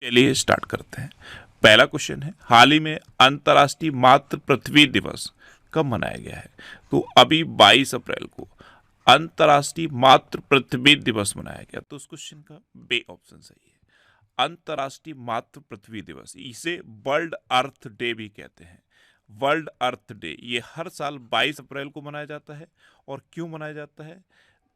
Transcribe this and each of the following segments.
चलिए स्टार्ट करते हैं। पहला क्वेश्चन है, हाल ही में अंतर्राष्ट्रीय मातृ पृथ्वी दिवस कब मनाया गया है? तो अभी 22 अप्रैल को अंतर्राष्ट्रीय मातृ पृथ्वी दिवस मनाया गया। तो उस क्वेश्चन का बे ऑप्शन सही है। अंतर्राष्ट्रीय मातृ पृथ्वी दिवस, इसे वर्ल्ड अर्थ डे भी कहते हैं। वर्ल्ड अर्थ डे ये हर साल 22 अप्रैल को मनाया जाता है। और क्यों मनाया जाता है?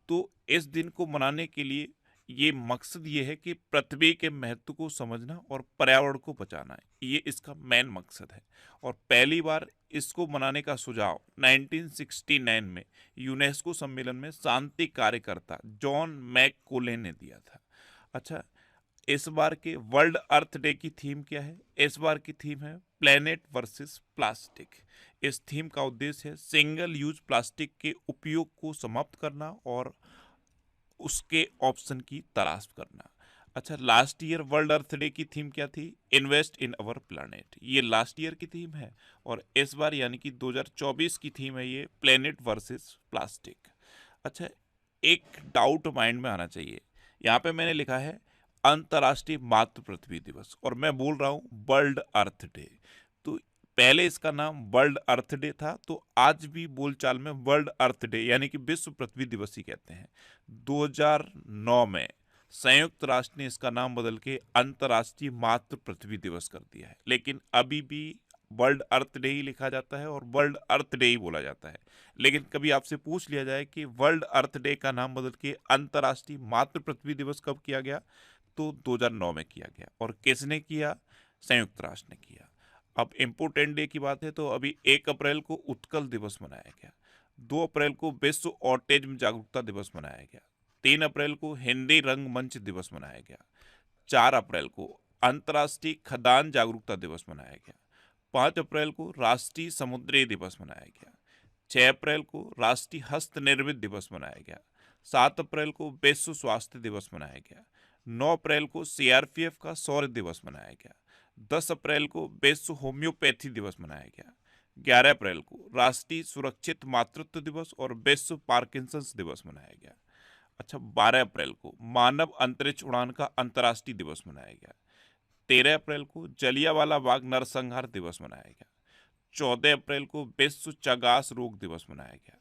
तो इस दिन को मनाने के लिए ये मकसद ये है कि पृथ्वी के महत्व को समझना और पर्यावरण को बचाना है, ये इसका मेन मकसद है। और पहली बार इसको मनाने का सुझाव 1969 में यूनेस्को सम्मेलन में शांति कार्यकर्ता जॉन मैककोले ने दिया था। अच्छा, इस बार के वर्ल्ड अर्थ डे की थीम क्या है? इस बार की थीम है प्लेनेट वर्सेस प्लास्टिक। इस थीम का उद्देश्य है सिंगल यूज प्लास्टिक के उपयोग को समाप्त करना और उसके ऑप्शन की तलाश करना। अच्छा, लास्ट ईयर वर्ल्ड अर्थ डे की थीम क्या थी? इन्वेस्ट इन अवर प्लानेट, ये लास्ट ईयर की थीम है। और इस बार यानी कि 2024 की थीम है ये प्लेनेट वर्सेस प्लास्टिक। अच्छा, एक डाउट माइंड में आना चाहिए। यहाँ पे मैंने लिखा है अंतर्राष्ट्रीय मातृ पृथ्वी दिवस और मैं बोल रहा हूँ वर्ल्ड अर्थ डे। तो पहले इसका नाम वर्ल्ड अर्थ डे था, तो आज भी बोलचाल में वर्ल्ड अर्थ डे यानी कि विश्व पृथ्वी दिवस ही कहते हैं। 2009 में संयुक्त राष्ट्र ने इसका नाम बदल के अंतर्राष्ट्रीय मातृ पृथ्वी दिवस कर दिया है, लेकिन अभी भी वर्ल्ड अर्थ डे ही लिखा जाता है और वर्ल्ड अर्थ डे ही बोला जाता है। लेकिन कभी आपसे पूछ लिया जाए कि वर्ल्ड अर्थ डे का नाम बदल के अंतर्राष्ट्रीय मातृ पृथ्वी दिवस कब किया गया, तो 2009 में किया गया। और किसने किया? संयुक्त राष्ट्र ने किया। अब इम्पोर्टेंट डे की बात है तो अभी 1 अप्रैल को उत्कल दिवस मनाया गया, 2 अप्रैल को विश्व ऑटिज्म जागरूकता दिवस मनाया गया, 3 अप्रैल को हिंदी रंगमंच दिवस मनाया गया, 4 अप्रैल को अंतर्राष्ट्रीय खदान जागरूकता दिवस मनाया गया, 5 अप्रैल को राष्ट्रीय समुद्री दिवस मनाया गया, 6 अप्रैल को राष्ट्रीय हस्त निर्मित दिवस मनाया गया, 7 अप्रैल को विश्व स्वास्थ्य दिवस मनाया गया, 9 अप्रैल को सीआरपीएफ का शौर्य दिवस मनाया गया, 10 अप्रैल को विश्व होम्योपैथी दिवस मनाया गया, 11 अप्रैल को राष्ट्रीय सुरक्षित मातृत्व दिवस और विश्व पार्किंसंस दिवस मनाया गया। अच्छा, 12 अप्रैल को मानव अंतरिक्ष उड़ान का अंतर्राष्ट्रीय दिवस मनाया गया। 13 अप्रैल को जलियांवाला बाग नरसंहार दिवस मनाया गया। 14 अप्रैल को विश्व चगास रोग दिवस मनाया गया।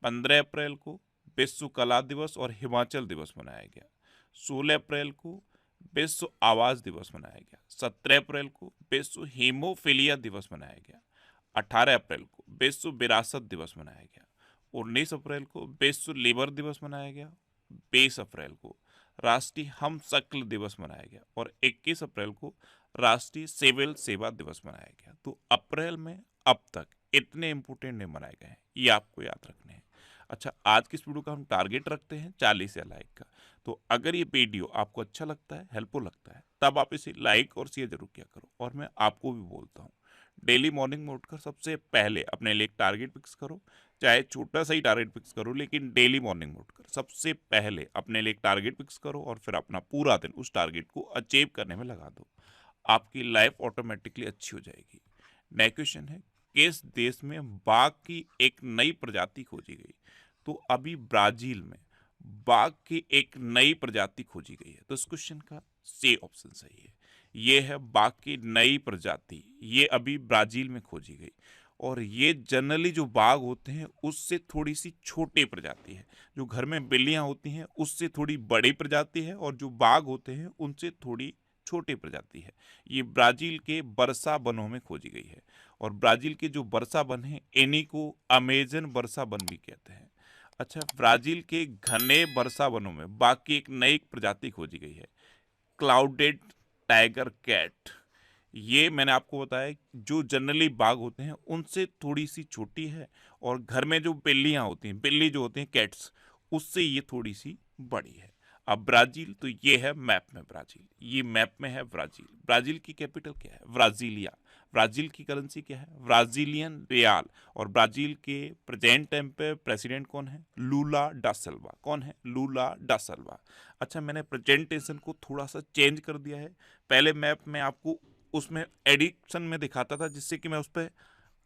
15 अप्रैल को विश्व कला दिवस और हिमाचल दिवस मनाया गया। 16 अप्रैल को विश्व आवास दिवस मनाया गया। 17 अप्रैल को विश्व हीमोफीलिया दिवस मनाया गया। 18 अप्रैल को विश्व विरासत दिवस मनाया गया। 19 अप्रैल को विश्व लीवर दिवस मनाया गया। 20 अप्रैल को राष्ट्रीय हम शक्ल दिवस मनाया गया और 21 अप्रैल को राष्ट्रीय सिविल सेवा दिवस मनाया गया। तो अप्रैल में अब तक इतने इंपोर्टेंट डे मनाए गए हैं, ये आपको याद रखने हैं। अच्छा, आज की इस वीडियो का हम टारगेट रखते हैं 40 या लाइक का। तो अगर ये वीडियो आपको अच्छा लगता है, हेल्पफुल लगता है, तब आप इसे लाइक और शेयर जरूर किया करो। और मैं आपको भी बोलता हूँ, डेली मॉर्निंग में उठकर सबसे पहले अपने लिए एक टारगेट फिक्स करो। चाहे छोटा सा ही टारगेट फिक्स करो, लेकिन डेली मॉर्निंग में उठकर सबसे पहले अपने लिए एक टारगेट फिक्स करो और फिर अपना पूरा दिन उस टारगेट को अचीव करने में लगा दो। आपकी लाइफ ऑटोमेटिकली अच्छी हो जाएगी। नेक्स्ट क्वेश्चन है, किस देश में बाघ की एक नई प्रजाति खोजी गई? तो अभी ब्राजील में बाघ की एक नई प्रजाति खोजी गई है। तो इस क्वेश्चन का सी ऑप्शन सही है। ये है बाघ की नई प्रजाति, ये अभी ब्राजील में खोजी गई। और ये जनरली जो बाघ होते हैं उससे थोड़ी सी छोटी प्रजाति है। जो घर में बिल्लियां होती हैं उससे थोड़ी बड़ी प्रजाति है, और जो बाघ होते हैं उनसे थोड़ी छोटी प्रजाति है। ये ब्राजील के बरसा वनों में खोजी गई है। और ब्राजील के जो बरसा वन है इन्हीं को अमेजन बरसा वन भी कहते हैं। अच्छा, ब्राजील के घने बरसा वनों में बाघ की एक नई प्रजाति खोजी गई है, क्लाउडेड टाइगर कैट। ये मैंने आपको बताया जो जनरली बाघ होते हैं उनसे थोड़ी सी छोटी है, और घर में जो बिल्लियां होती हैं, बिल्ली जो होती हैं कैट्स, उससे ये थोड़ी सी बड़ी है। अब ब्राजील, तो ये है मैप में ब्राजील, ये मैप में है ब्राजील। ब्राजील की कैपिटल क्या है? ब्राजीलिया। ब्राजील की करेंसी क्या है? ब्राजीलियन रियाल। और ब्राजील के प्रेजेंट टाइम पे प्रेसिडेंट कौन है? लूला डा सिल्वा। कौन है? लूला डा सिल्वा। अच्छा, मैंने प्रेजेंटेशन को थोड़ा सा चेंज कर दिया है। पहले मैप में आपको उसमें एडिशन में दिखाता था, जिससे कि मैं उस पर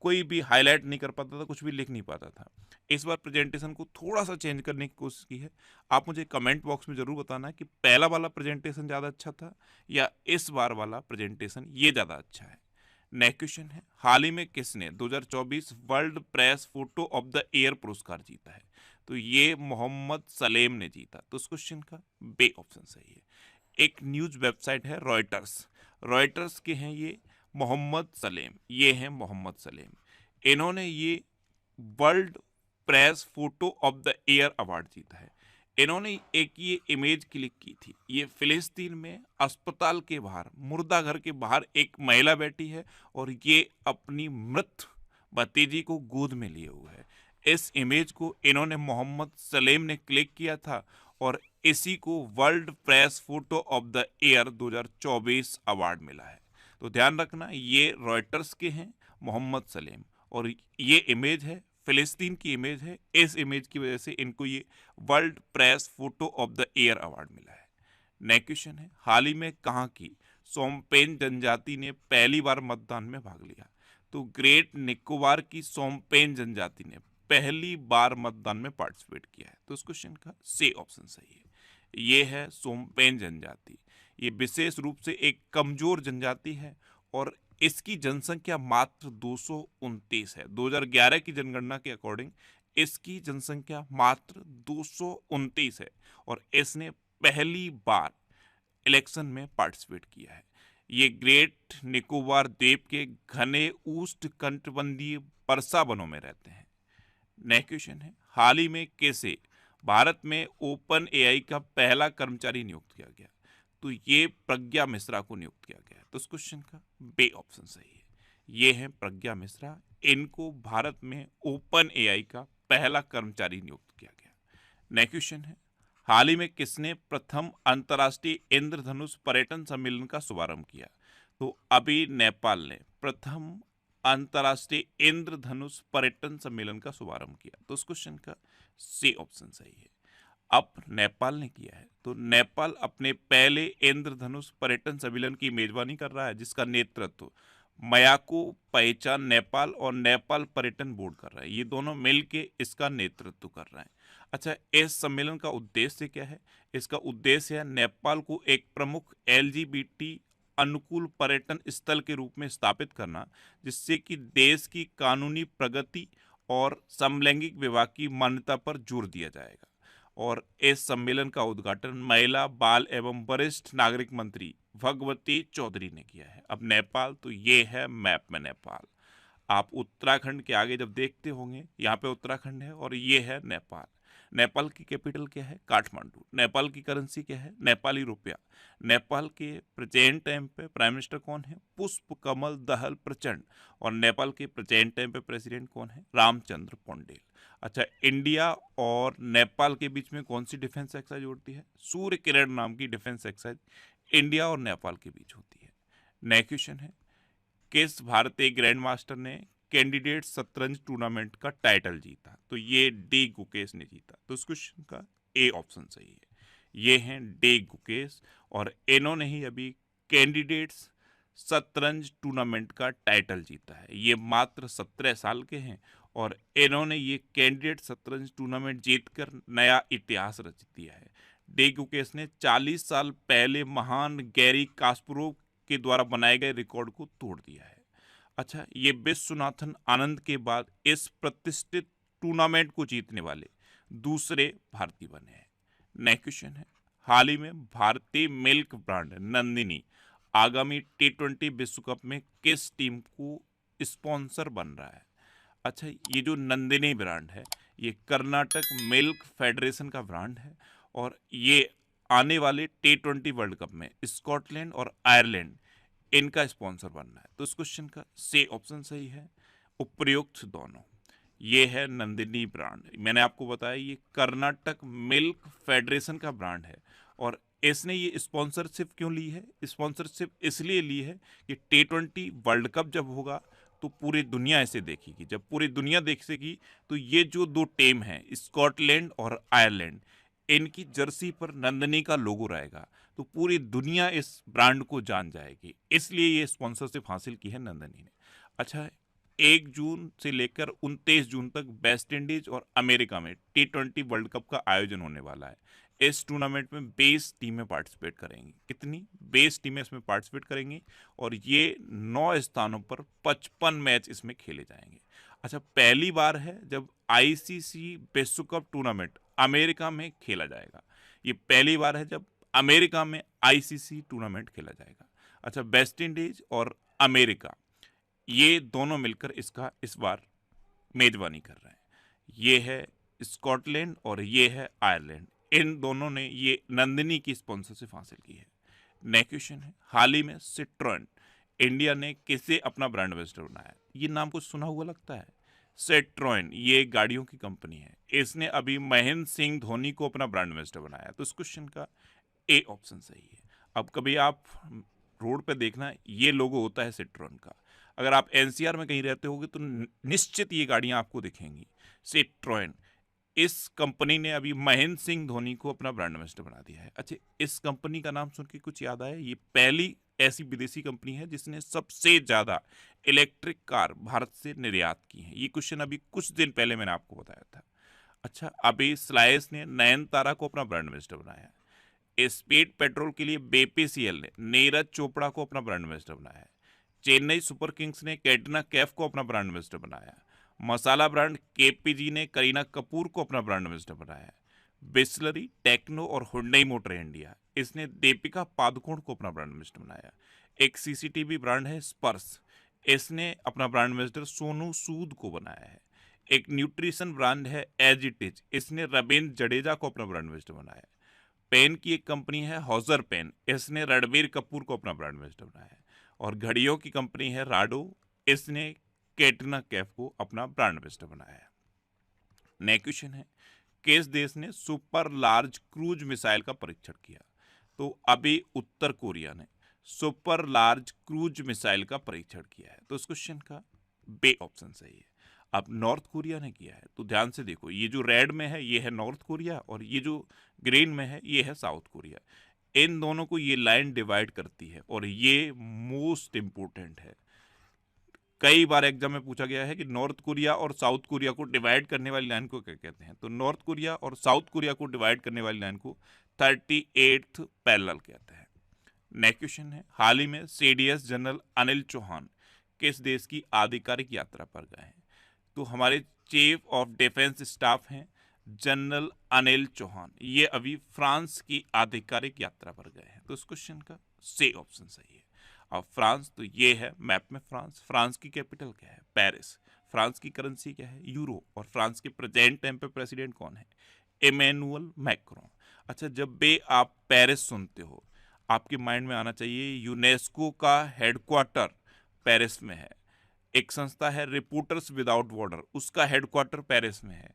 कोई भी हाईलाइट नहीं कर पाता था, कुछ भी लिख नहीं पाता था। इस बार प्रेजेंटेशन को थोड़ा सा चेंज करने की कोशिश की है। आप मुझे कमेंट बॉक्स में ज़रूर बताना कि पहला वाला प्रेजेंटेशन ज़्यादा अच्छा था या इस बार वाला प्रेजेंटेशन ये ज़्यादा अच्छा है। नेक्स्ट क्वेश्चन है, हाल ही में किसने 2024 world press photo of the year पुरस्कार जीता है? तो ये मोहम्मद सलेम ने जीता। तो उस क्वेश्चन का बे ऑप्शन सही है। एक न्यूज़ वेबसाइट है रॉयटर्स, रॉयटर्स के हैं ये मोहम्मद सलेम, ये हैं मोहम्मद सलेम। इन्होंने ये world press photo of the year award जीता है। इन्होंने एक ये इमेज क्लिक की थी, ये फिलिस्तीन में अस्पताल के बाहर, मुर्दा घर के बाहर एक महिला बैठी है और ये अपनी मृत भतीजी को गोद में लिए हुए है। इस इमेज को इन्होंने मोहम्मद सलेम ने क्लिक किया था और इसी को world press photo of the year 2024 award मिला है। तो ध्यान रखना, ये रॉयटर्स के हैं मोहम्मद सलेम और ये इमेज है फिलिस्तीन की इमेज है। इस इमेज की वजह से इनको ये world press photo of the year award मिला है। नेक्स्ट क्वेश्चन है, हाल ही में कहाँ की सोमपेन जनजाति ने पहली बार मतदान में भाग लिया? तो ग्रेट निकोबार की सोमपेन जनजाति ने पहली बार मतदान में पार्टिसिपेट किया है। तो इस क्वेश्चन का सी ऑप्शन सही है। ये है सोमपेन जनजाति। ये विशेष रूप से एक कमजोर जनजाति है और इसकी जनसंख्या मात्र 229 है। 2011 की जनगणना के अकॉर्डिंग इसकी जनसंख्या मात्र 229 है और इसने पहली बार इलेक्शन में पार्टिसिपेट किया है। ये ग्रेट निकोबार द्वीप के घने उष्णकटिबंधीय वर्षा वनों में रहते हैं। नेक्स्ट क्वेश्चन है, हाल ही में कैसे भारत में ओपन एआई का पहला कर्मचारी नियुक्त किया गया? तो ये प्रज्ञा मिश्रा को नियुक्त किया गया। तो इस क्वेश्चन का बे ऑप्शन सही है। ये हैं प्रज्ञा मिश्रा, इनको भारत में ओपन एआई का पहला कर्मचारी नियुक्त किया गया। नेक्स्ट क्वेश्चन है, हाल ही में किसने प्रथम अंतर्राष्ट्रीय इंद्रधनुष पर्यटन सम्मेलन का शुभारंभ किया? तो अभी नेपाल ने प्रथम अंतर्राष्ट्रीय इंद्रधनुष पर्यटन सम्मेलन का शुभारंभ किया। तो उस क्वेश्चन का सी ऑप्शन सही है। अब नेपाल ने किया है, तो नेपाल अपने पहले इंद्रधनुष पर्यटन सम्मेलन की मेजबानी कर रहा है, जिसका नेतृत्व मयाको पहचान नेपाल और नेपाल पर्यटन बोर्ड कर रहा है। ये दोनों मिलके इसका नेतृत्व कर रहे हैं। अच्छा, इस सम्मेलन का उद्देश्य क्या है? इसका उद्देश्य है नेपाल को एक प्रमुख एलजीबीटी अनुकूल पर्यटन स्थल के रूप में स्थापित करना, जिससे कि देश की कानूनी प्रगति और समलैंगिक विवाह की मान्यता पर जोर दिया जाएगा। और इस सम्मेलन का उद्घाटन महिला, बाल एवं वरिष्ठ नागरिक मंत्री भगवती चौधरी ने किया है। अब नेपाल, तो ये है मैप में नेपाल। आप उत्तराखंड के आगे जब देखते होंगे, यहाँ पे उत्तराखंड है और ये है नेपाल। नेपाल की कैपिटल क्या है? काठमांडू। नेपाल की करेंसी क्या है? नेपाली रुपया। नेपाल के प्रेजेंट टाइम पे प्राइम मिनिस्टर कौन है? पुष्प कमल दहल प्रचंड। और नेपाल के प्रेजेंट टाइम पे प्रेसिडेंट कौन है? रामचंद्र पौडेल। अच्छा, इंडिया और नेपाल के बीच में कौन सी डिफेंस एक्सरसाइज होती है? सूर्य किरण नाम की डिफेंस एक्सरसाइज इंडिया और नेपाल के बीच होती है। नेक्स्ट क्वेश्चन है, किस भारतीय ग्रैंड मास्टर ने कैंडिडेट शतरंज टूर्नामेंट का टाइटल जीता? तो ये डी गुकेश ने जीता। तो इस क्वेश्चन का ए ऑप्शन सही है। ये हैं डी गुकेश और इन्होंने ही अभी कैंडिडेट्स शतरंज टूर्नामेंट का टाइटल जीता है। ये मात्र 17 साल के हैं और इन्होंने ये कैंडिडेट शतरंज टूर्नामेंट जीतकर नया इतिहास रच दिया है। डी गुकेश ने 40 साल पहले महान गैरी कास्परोव के द्वारा बनाए गए रिकॉर्ड को तोड़ दिया है। अच्छा, ये विश्वनाथन आनंद के बाद इस प्रतिष्ठित टूर्नामेंट को जीतने वाले दूसरे भारतीय बने हैं। नेक्स्ट क्वेश्चन है, हाल ही में भारतीय मिल्क ब्रांड नंदिनी आगामी T20 विश्व कप में किस टीम को स्पॉन्सर बन रहा है? अच्छा, ये जो नंदिनी ब्रांड है, ये कर्नाटक मिल्क फेडरेशन का ब्रांड है और ये आने वाले T20 वर्ल्ड कप में स्कॉटलैंड और आयरलैंड इनका स्पॉन्सर बनना है। तो इस क्वेश्चन का सी ऑप्शन सही है, उपयुक्त दोनों। ये है नंदिनी ब्रांड। मैंने आपको बताया ये कर्नाटक मिल्क फेडरेशन का ब्रांड है और इसने ये स्पॉन्सरशिप क्यों ली है? स्पॉन्सरशिप इसलिए ली है कि T20 वर्ल्ड कप जब होगा तो पूरी दुनिया इसे देखेगी। जब पूरी दुनिया देखेगी तो ये जो दो टीम हैं, स्कॉटलैंड और आयरलैंड, इनकी जर्सी पर नंदिनी का लोगो रहेगा तो पूरी दुनिया इस ब्रांड को जान जाएगी। इसलिए ये स्पॉन्सरशिप हासिल की है नंदिनी ने। अच्छा, 1 जून से लेकर 29 जून तक वेस्ट इंडीज और अमेरिका में T20 वर्ल्ड कप का आयोजन होने वाला है। इस टूर्नामेंट में 20 टीमें पार्टिसिपेट करेंगी। कितनी? 20 टीमें इसमें पार्टिसिपेट करेंगी और ये 9 स्थानों पर 55 मैच इसमें खेले जाएंगे। अच्छा, पहली बार है जब आईसीसी विश्व कप टूर्नामेंट अमेरिका में खेला जाएगा। ये पहली बार है जब अमेरिका में आईसीसी टूर्नामेंट खेला जाएगा। अच्छा, वेस्ट इंडीज और अमेरिका ये दोनों मिलकर इसका इस बार मेजबानी कर रहे हैं। ये है स्कॉटलैंड और ये है आयरलैंड। इन दोनों ने ये नंदिनी की स्पॉन्सरशिप हासिल की है। नेक्स्ट क्वेश्चन है, हाल ही में सिट्रोन इंडिया ने किसे अपना ब्रांड एम्बेसडर बनाया? ये नाम कुछ सुना हुआ लगता है। सिट्रोन ये गाड़ियों की कंपनी है। इसने अभी महेंद्र सिंह धोनी को अपना ब्रांड एम्बेसडर बनाया। तो इस क्वेश्चन का ए ऑप्शन सही है। अब कभी आप रोड पे देखना, ये लोगो होता है सिट्रोन का। अगर आप एनसीआर में कहीं रहते होगे तो निश्चित ये गाड़ियां आपको दिखेंगी। सिट्रोन, इस कंपनी ने अभी महेंद्र सिंह धोनी को अपना ब्रांड एम्बेसडर बना दिया है। अच्छा, इस कंपनी का नाम सुन के कुछ याद आया? ये पहली ऐसी विदेशी कंपनी है जिसने सबसे ज्यादा इलेक्ट्रिक कार भारत से निर्यात की है। ये क्वेश्चन अभी कुछ दिन पहले मैंने आपको बताया था। अच्छा, अभी स्लाइस ने नयनतारा को अपना ब्रांड एम्बेसडर बनाया है। स्पीड पेट्रोल के लिए बीपीसीएल ने नीरज चोपड़ा को अपना ब्रांड एम्बेसडर बनाया है। चेन्नई सुपर किंग्स ने कैटरीना कैफ को अपना ब्रांड एम्बेसडर बनाया। मसाला ब्रांड केपीजी ने करीना कपूर को अपना ब्रांड एम्बेसडर बनाया। बिस्लरी, टेक्नो और हुंडई मोटर इंडिया, इसने दीपिका पादुकोण को अपना ब्रांड एम्बेसडर बनाया। एक सीसीटीवी ब्रांड है स्पर्श, इसने अपना ब्रांड एम्बेसडर सोनू सूद को बनाया है। एक न्यूट्रिशन ब्रांड है एज इट इज, इसने रविंद्र जडेजा को अपना ब्रांड एम्बेसडर बनाया। पेन की एक कंपनी है हॉजर पेन, इसने रणबीर कपूर को अपना ब्रांड एम्बेसडर बनाया है। और घड़ियों की कंपनी है राडो, इसने कैटरीना कैफ को अपना ब्रांड एम्बेसडर बनाया है। नेक्स्ट क्वेश्चन है, किस देश ने सुपर लार्ज क्रूज मिसाइल का परीक्षण किया? तो अभी उत्तर कोरिया ने सुपर लार्ज क्रूज मिसाइल का परीक्षण किया है। तो इस क्वेश्चन का बे ऑप्शन सही है। अब नॉर्थ कोरिया ने किया है, तो ध्यान से देखो, ये जो रेड में है ये है नॉर्थ कोरिया और ये जो ग्रीन में है ये है साउथ कोरिया। इन दोनों को ये लाइन डिवाइड करती है और ये मोस्ट इंपोर्टेंट है। कई बार एग्जाम में पूछा गया है कि नॉर्थ कोरिया और साउथ कोरिया को डिवाइड करने वाली लाइन को क्या कहते हैं? तो नॉर्थ कोरिया और साउथ कोरिया को डिवाइड करने वाली लाइन को 38th पैरेलल कहते हैं। नेक्स्ट क्वेश्चन है, हाल ही में सीडीएस जनरल अनिल चौहान किस देश की आधिकारिक यात्रा पर गए हैं? तो हमारे चीफ ऑफ डिफेंस स्टाफ हैं जनरल अनिल चौहान, ये अभी फ्रांस की आधिकारिक यात्रा पर गए हैं। तो इस क्वेश्चन का सी ऑप्शन सही है। अब फ्रांस, तो ये है मैप में फ्रांस। फ्रांस की कैपिटल क्या है? पेरिस। फ्रांस की करेंसी क्या है? यूरो। और फ्रांस के प्रेजेंट टाइम पे प्रेसिडेंट कौन है? Emmanuel Macron. अच्छा, जब भी आप पेरिस सुनते हो आपके माइंड में आना चाहिए यूनेस्को का हेडक्वार्टर पेरिस में है। एक संस्था है रिपोर्टर्स विदाउट बॉर्डर, उसका हेडक्वार्टर पेरिस में है।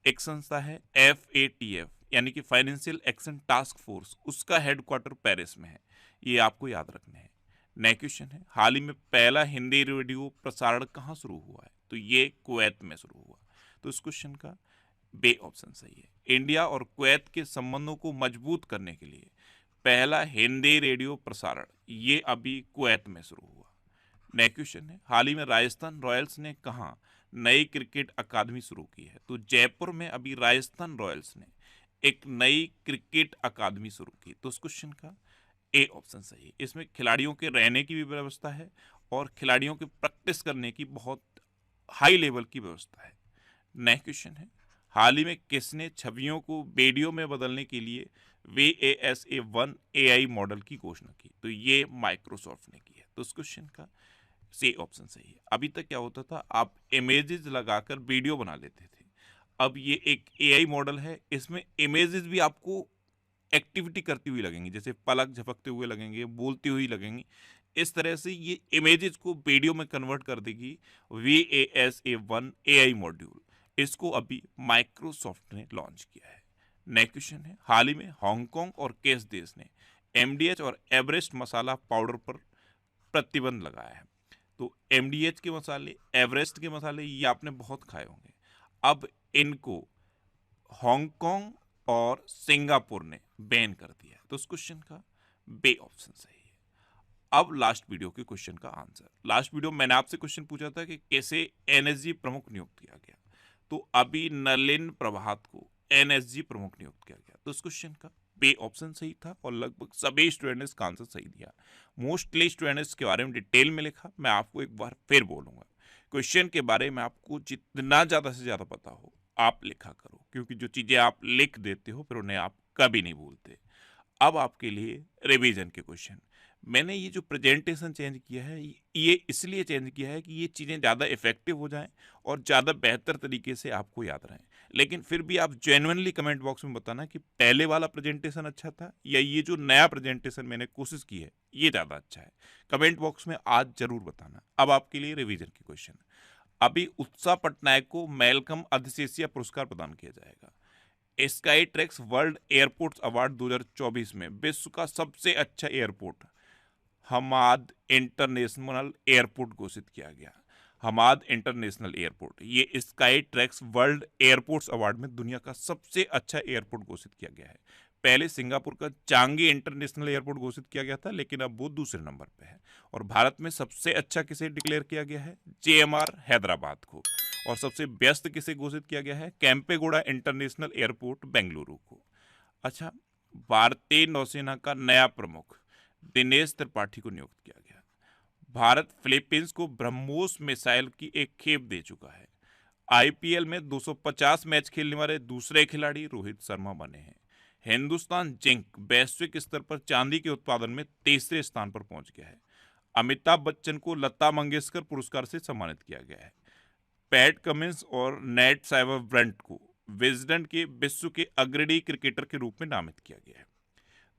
एक संस्था है FATF यानी कि फाइनेंशियल एक्शन टास्क फोर्स, उसका हेडक्वार्टर पेरिस में है। ये आपको याद रखने हैं। नेक्स्ट क्वेश्चन है, हाल ही में पहला हिंदी रेडियो प्रसारण कहाँ शुरू हुआ है? तो ये कुवैत में शुरू हुआ। तो इस क्वेश्चन का बे ऑप्शन सही है। इंडिया और कुवैत के संबंधों को मजबूत करने के लिए पहला हिंदी रेडियो प्रसारण ये अभी कुवैत में शुरू हुआ। नेक्स्ट क्वेश्चन है, हाल ही में राजस्थान रॉयल्स ने कहाँ नई क्रिकेट अकादमी शुरू की है? तो जयपुर में अभी राजस्थान रॉयल्स ने एक नई क्रिकेट अकादमी शुरू की। तो उस क्वेश्चन का ए ऑप्शन सही है। इसमें खिलाड़ियों के रहने की भी व्यवस्था है और खिलाड़ियों के प्रैक्टिस करने की बहुत हाई लेवल की व्यवस्था है। नेक्स्ट क्वेश्चन है, हाल ही में किसने छवियों को वीडियो में बदलने के लिए VASA1 AI मॉडल की घोषणा की? तो ये माइक्रोसॉफ्ट ने की है। तो उस क्वेश्चन का सी ऑप्शन सही है। अभी तक क्या होता था, आप इमेजेस लगाकर वीडियो बना लेते थे। अब ये एक AI मॉडल है, इसमें इमेजेस भी आपको एक्टिविटी करती हुई लगेंगी, जैसे पलक झपकते हुए लगेंगे, बोलती हुई लगेंगी। इस तरह से ये इमेजेस को वीडियो में कन्वर्ट कर देगी VASA1 AI मॉड्यूल। इसको अभी माइक्रोसॉफ्ट ने लॉन्च किया है। नेक्स्ट क्वेश्चन है, हाल ही में हांगकांग और किस देश ने MDH और एवरेस्ट मसाला पाउडर पर प्रतिबंध लगाया है? तो MDH के मसाले, एवरेस्ट के मसाले ये आपने बहुत खाए होंगे। अब इनको हांगकांग और सिंगापुर ने बैन कर दिया है। तो उस क्वेश्चन का बे ऑप्शन सही है। अब लास्ट वीडियो के क्वेश्चन का आंसर। लास्ट वीडियो मैंने आपसे क्वेश्चन पूछा था कि कैसे एनएसजी प्रमुख नियुक्त किया गया, तो अभी नलिन प्रभात को एनएसजी प्रमुख नियुक्त किया गया। तो इस क्वेश्चन का बे ऑप्शन सही था और लगभग सभी स्टूडेंट ने इसका आंसर सही दिया। मोस्टली स्टूडेंट ने इसके बारे में डिटेल में लिखा। मैं आपको एक बार फिर बोलूंगा, क्वेश्चन के बारे में आपको जितना ज़्यादा से ज़्यादा पता हो आप लिखा करो, क्योंकि जो चीज़ें आप लिख देते हो फिर उन्हें आप कभी नहीं भूलते। अब आपके लिए रिवीजन के क्वेश्चन। मैंने ये जो प्रेजेंटेशन चेंज किया है ये इसलिए चेंज किया है कि ये चीज़ें ज़्यादा इफेक्टिव हो जाएं और ज़्यादा बेहतर तरीके से आपको याद रहें। लेकिन फिर भी आप जेन्युइनली कमेंट बॉक्स में बताना कि पहले वाला प्रेजेंटेशन अच्छा था या ये जो नया प्रेजेंटेशन मैंने कोशिश की है ये ज़्यादा अच्छा है। कमेंट बॉक्स में आज जरूर बताना। अब आपके लिए रिवीजन के क्वेश्चन। अभी उत्साह पटनायक को मैलकम अधिशेषिया पुरस्कार प्रदान किया जाएगा। Sky tracks world airports award 2024 में विश्व का सबसे अच्छा एयरपोर्ट हमाद इंटरनेशनल एयरपोर्ट घोषित किया गया। हमाद इंटरनेशनल एयरपोर्ट ये sky tracks world airports award में दुनिया का सबसे अच्छा एयरपोर्ट घोषित किया गया है। पहले सिंगापुर का चांगी इंटरनेशनल एयरपोर्ट घोषित किया गया था, लेकिन अब वो दूसरे नंबर पे है। और भारत में सबसे अच्छा किसे डिक्लेयर किया गया है? जेएमआर हैदराबाद को। और सबसे व्यस्त किसे घोषित किया गया है? कैंपेगौड़ा इंटरनेशनल एयरपोर्ट बेंगलुरु को। अच्छा, भारतीय नौसेना का नया प्रमुख दिनेश त्रिपाठी को नियुक्त किया गया। भारत फिलीपींस को ब्रह्मोस मिसाइल की एक खेप दे चुका है। आईपीएल में 250 मैच खेलने वाले दूसरे खिलाड़ी रोहित शर्मा बने हैं। हिंदुस्तान जिंक वैश्विक स्तर पर चांदी के उत्पादन में तीसरे स्थान पर पहुंच गया है। अमिताभ बच्चन को लता मंगेशकर पुरस्कार से सम्मानित किया गया है। पैट कमिंस और नेट साइबरब्रंट को विजडन के विश्व के अग्रणी क्रिकेटर के रूप में नामित किया गया है।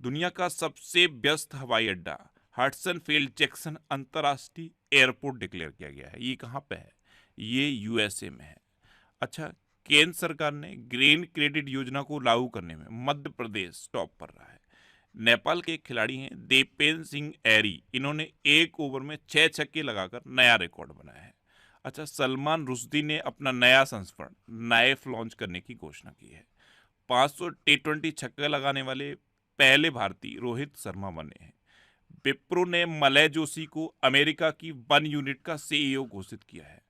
दुनिया का सबसे व्यस्त हवाई अड्डा हडसन फील्ड जैक्सन अंतर्राष्ट्रीय एयरपोर्ट डिक्लेयर किया गया है। ये कहाँ पे है? ये यूएसए में है। अच्छा, केंद्र सरकार ने ग्रीन क्रेडिट योजना को लागू करने में मध्य प्रदेश टॉप पर रहा है। नेपाल के एक खिलाड़ी हैं देपेन सिंह एरी, इन्होंने एक ओवर में 6 छक्के लगाकर नया रिकॉर्ड बनाया है। अच्छा, सलमान रुश्दी ने अपना नया संस्करण नाइफ लॉन्च करने की घोषणा की है। 500 टी20 छक्के लगाने वाले पहले भारतीय रोहित शर्मा बने हैं। विप्रो ने मलय जोशी को अमेरिका की 1 यूनिट का सीईओ घोषित किया है।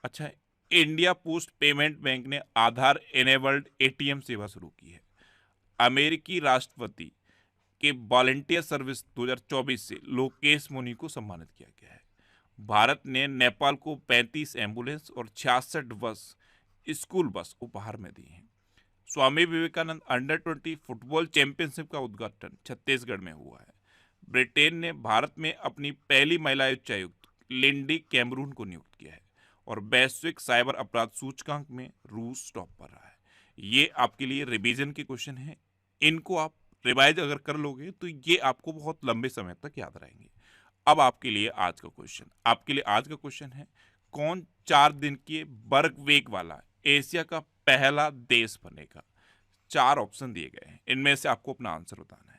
अच्छा, इंडिया पोस्ट पेमेंट बैंक ने आधार एनेबल्ड एटीएम सेवा शुरू की है। अमेरिकी राष्ट्रपति के वॉलंटियर सर्विस 2024 से लोकेश मुनि को सम्मानित किया गया है। भारत ने नेपाल को 35 एम्बुलेंस और 66 बस स्कूल बस उपहार में दी हैं। स्वामी विवेकानंद अंडर-20 फुटबॉल चैंपियनशिप का उद्घाटन छत्तीसगढ़ में हुआ है। ब्रिटेन ने भारत में अपनी पहली महिला उच्चायुक्त लिंडी कैमरून को नियुक्त किया है। और वैश्विक साइबर अपराध सूचकांक में रूस टॉप पर रहा है। ये आपके लिए रिवीजन के क्वेश्चन हैं। इनको आप रिवाइज अगर कर लोगे तो ये आपको बहुत लंबे समय तक याद रहेंगे। अब आपके लिए आज का क्वेश्चन। आपके लिए आज का क्वेश्चन है, कौन 4 दिन के वर्ग वेग वाला एशिया का पहला देश बनेगा? 4 ऑप्शन दिए गए हैं, इनमें से आपको अपना आंसर बताना है।